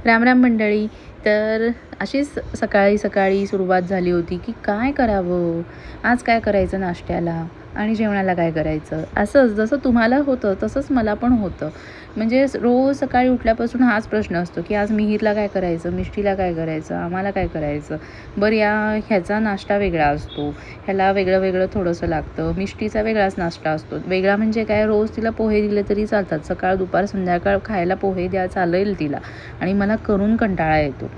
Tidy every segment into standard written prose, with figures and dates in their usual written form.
राम राम मंडळी. तर अशीच सकाळी सकाळी सुरुवात झाली होती की काय करावं, आज काय करायचं नाश्त्याला आणि जेवणाला काय करायचं. असंच जसं तुम्हाला होतं तसंच मला पण होतं. म्हणजे रोज सकाळी उठल्यापासून हाच प्रश्न असतो की आज मिहीरला काय करायचं, मिष्टीला काय करायचं, आम्हाला काय करायचं. बरं ह्याचा नाश्ता वेगळा असतो, ह्याला वेगळं वेगळं थोडंसं लागतं. मिष्टीचा वेगळाच नाश्ता असतो. वेगळा म्हणजे काय, रोज तिला पोहे दिले तरी चालतात. सकाळ दुपार संध्याकाळ खायला पोहे द्या चालेल तिला. आणि मला करून कंटाळा येतो.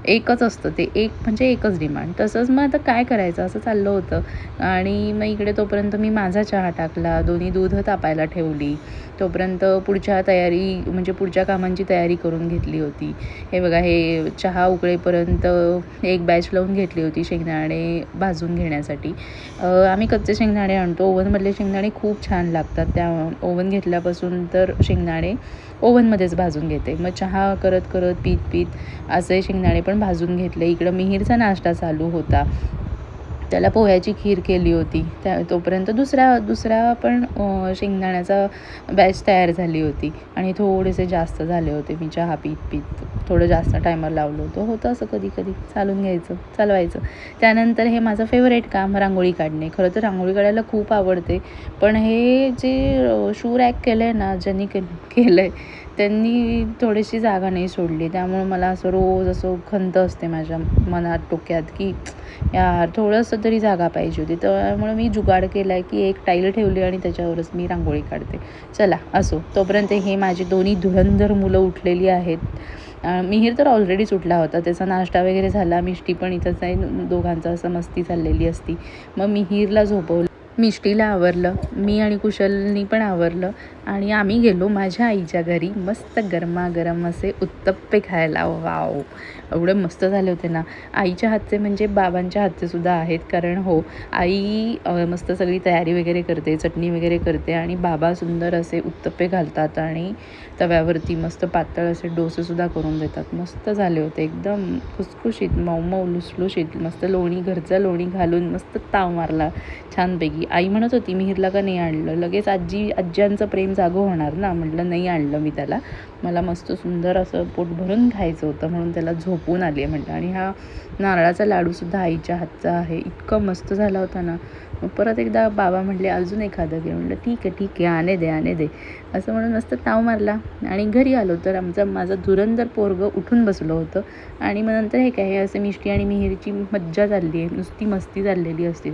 एकच असतं ते, एक म्हणजे एकच डिमांड. तसंच मग आता काय करायचं असं चाललं होतं. आणि मग इकडे तोपर्यंत मी माझा चहा टाकला, दोन्ही दूध तापायला ठेवली. तोपर्यंत पुढच्या तयारी म्हणजे पुढच्या कामांची तयारी करून घेतली होती. हे बघा, हे चहा उकळेपर्यंत एक बॅच लावून घेतली होती शेंगदाणे भाजून घेण्यासाठी. आम्ही कच्चे शेंगदाणे आणतो. ओव्हनमधले शेंगदाणे खूप छान लागतात. त्या ओव्हन घेतल्यापासून तर शेंगदाणे ओव्हनमध्येच भाजून घेते. मग चहा करत करत पीत पीत असे शेंगदाणे पण भाजून घेतले. इकडं मिहीरचा नाश्ता चालू होता. त्याला पोह्याची खीर केली होती. तोपर्यंत दुसऱ्या पण शेंगदाण्याचा बॅच तयार झाली होती. आणि थोडेसे जास्त झाले होते. मी चहा पीत पीत थोडं जास्त टायमर लावलं होतं असं कधी कधी चालवायचं. त्यानंतर हे माझं फेवरेट काम, रांगोळी काढणे. खरं तर रांगोळी काढायला खूप आवडते, पण हे जे शू रॅक केलं आहे ना, ज्यांनी केलं आहे त्यांनी थोडीशी जागा नाही सोडली. त्यामुळे मला असं रोज असं खंत असते माझ्या मनात, डोक्यात की यार थोडंसं तरी जागा पाहिजे होती. त्यामुळे मी जुगाड केला आहे की एक टाईल ठेवली आणि त्याच्यावरच मी रांगोळी काढते. चला असो. तोपर्यंत हे माझी दोन्ही धुरंधर मुलं उठलेली आहेत. मिहीर तर ऑलरेडीच उठला होता. त्याचा नाश्ता वगैरे झाला. मिष्टी पण इथंच आहे. दोघांचं असं मस्ती चाललेली असती. मग मिहीरला झोपवलं, मिष्टीला आवरलं, मी आणि कुशलनी पण आवरलं आणि आम्ही गेलो माझ्या आईच्या घरी मस्त गरमागरम असे उत्तप्पे खायला. वाव, एवढे मस्त झाले होते ना. आईच्या हातचे म्हणजे बाबांच्या हातचे सुद्धा आहेत. कारण हो, आई मस्त सगळी तयारी वगैरे करते, चटणी वगैरे करते आणि बाबा सुंदर असे उत्तप्पे घालतात आणि तव्यावरती मस्त पातळ असे डोसेसुद्धा करून देतात. मस्त झाले होते, एकदम खुसखुशीत, मऊ लुसलुशीत. मस्त लोणी, घरचं लोणी घालून मस्त ताव मारला छानपैकी. आई म्हणत होती मिहीरला का नाही आणलं, लगेच आज्यांचं प्रेम जागं होणार ना. म्हटलं नाही आणलं मी त्याला, मला मस्त सुंदर असं पोट भरून खायचं होतं म्हणून त्याला झोपून आली आहे म्हटलं. आणि हा नारळाचा लाडूसुद्धा आईच्या हातचा आहे, इतकं मस्त झाला होता ना. मग परत एकदा बाबा म्हटले अजून एखादं घे. म्हटलं ठीक आहे आणे दे असं म्हणून मस्त ताव मारला. आणि घरी आलो तर माझं धुरंधर पोरगं उठून बसलं होतं. आणि मग नंतर हे काय, हे असे मिष्टी आणि मिहीरची मज्जा चालली आहे, नुसती मस्ती चाललेली असते.